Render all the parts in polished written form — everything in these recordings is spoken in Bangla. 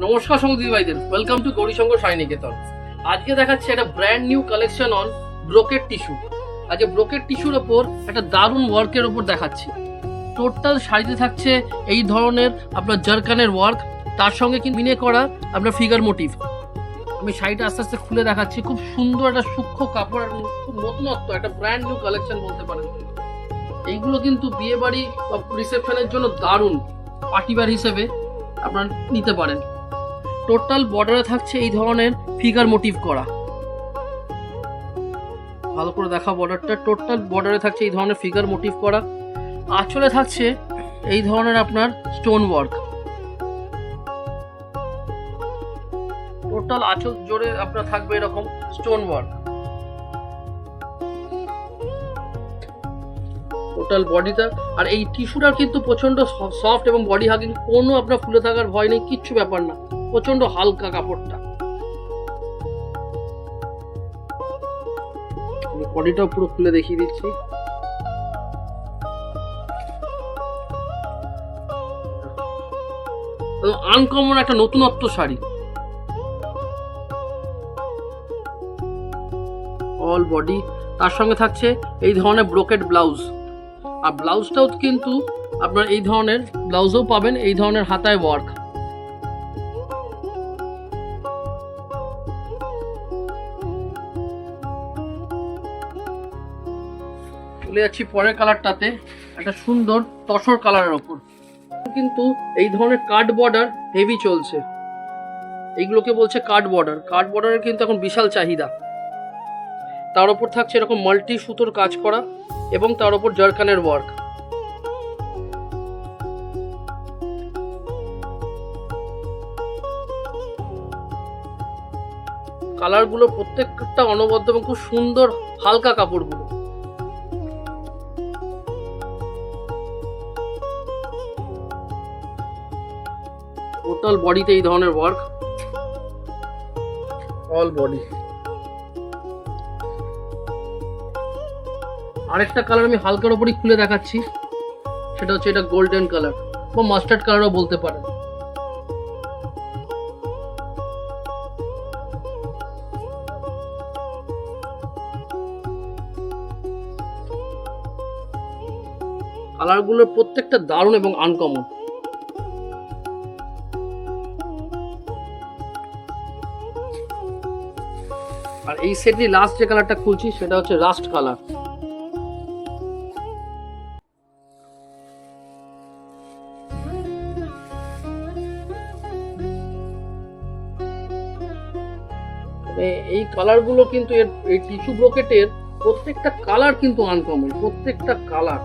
নমস্কার সঙ্গী ভাইদের, ওয়েলকাম টু গৌরীশঙ্কর সাই নিকেতন। আজকে দেখাচ্ছে একটা brand new collection on brocade tissue. আজকে ব্রোকেড টিস্যুর ওপর একটা দারুণ ওয়ার্কের ওপর দেখাচ্ছি। টোটাল শাড়িতে থাকছে এই ধরনের আপনার জারকানের ওয়ার্ক, তার সঙ্গে কিন্তু মিনে করা আপনার ফিগার মোটিভ। আমি শাড়িটা আস্তে আস্তে খুলে দেখাচ্ছি। খুব সুন্দর একটা সূক্ষ্ম কাপড়, খুব নতুনত্ব একটা ব্র্যান্ড নিউ কালেকশন বলতে পারেন। এইগুলো কিন্তু বিয়ে বাড়ি বা রিসেপশনের জন্য দারুণ পার্টিবার হিসেবে আপনারা নিতে পারেন। টোটাল বর্ডারে থাকছে এই ধরনের ফিগার মোটিভ করা। ভালো করে দেখা বর্ডারটা, টোটাল বর্ডারে থাকছে এই ধরনের ফিগার মোটিভ করা। আঁচলে থাকছে এই ধরনের আপনার স্টোন ওয়ার্ক। টোটাল আঁচল জোরে আপনার থাকবে এরকম স্টোন ওয়ার্ক। টোটাল বডিটা, আর এই টিস্যুটা কিন্তু প্রচন্ড সফট এবং বডি হাগিং, কোনো আপনার ফুলে থাকার ভয় নেই, কিচ্ছু ব্যাপার না, প্রচন্ড হালকা কাপড়টা। বডিটাও পুরো খুলে দেখিয়ে দিচ্ছি। আনকমন একটা নতুনত্ব শাড়ি। অল বডি, তার সঙ্গে থাকছে এই ধরনের ব্রোকেড ব্লাউজ। আর ব্লাউজটাও কিন্তু আপনার এই ধরনের ব্লাউজও পাবেন, এই ধরনের হাতায় ওয়ার্ক। চলে যাচ্ছি পরের কালারটাতে, একটা সুন্দর তসর কালারের ওপর। কিন্তু এই ধরনের কাট বর্ডার হেভি চলছে, এইগুলোকে বলছে কাট বর্ডার। কাট বর্ডারের কিন্তু এখন বিশাল চাহিদা। তার উপর থাকছে এরকম মাল্টি সুতোর কাজ করা এবং তার উপর জারকানের ওয়ার্ক। কালারগুলো প্রত্যেকটা অনবদ্য এবং খুব সুন্দর হালকা কাপড়গুলো। টোটাল বডিতে এই ধরনের ওয়ার্ক, অল বডি। আরেকটা কালার আমি হালকার উপরই খুলে দেখাচ্ছি, সেটা হচ্ছে এটা গোল্ডেন কালার বা মাস্টার্ড কালারও বলতে পারেন। কালারগুলোর প্রত্যেকটা দারুণ এবং আনকমন। আর এই সেটটি লাস্ট যে কালারটা খুলছি সেটা হচ্ছে রাস্ট কালার। এই কালারগুলো কিন্তু এই টিস্যু ব্রোকেটের প্রত্যেকটা কালার কিন্তু আনকমন, প্রত্যেকটা কালার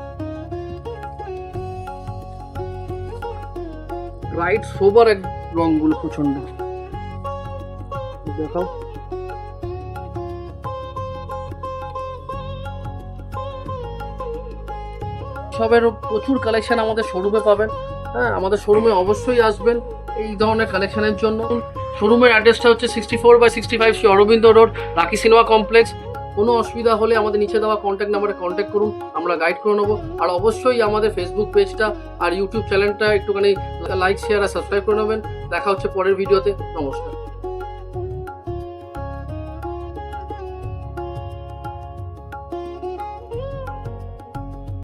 ব্রাইট সোবার এক রঙগুলো প্রচন্ড। দেখাও, সবের প্রচুর কালেকশন আমাদের শোরুমে পাবেন। হ্যাঁ, আমাদের শোরুমে অবশ্যই আসবেন এই ধরনের কালেকশনের জন্য। শোরুমের অ্যাড্রেসটা হচ্ছে 64/65 Shri Aurobindo road, Lucky Cinema complex. কোনো অসুবিধা হলে আমাদের নিচে দেওয়া কন্ট্যাক্ট নাম্বারে কন্ট্যাক্ট করুন, আমরা গাইড করে নেবো। আর অবশ্যই আমাদের ফেসবুক পেজটা আর ইউটিউব চ্যানেলটা একটুখানি লাইক, শেয়ার আর সাবস্ক্রাইব করে নেবেন। দেখা হচ্ছে পরের ভিডিওতে। নমস্কার।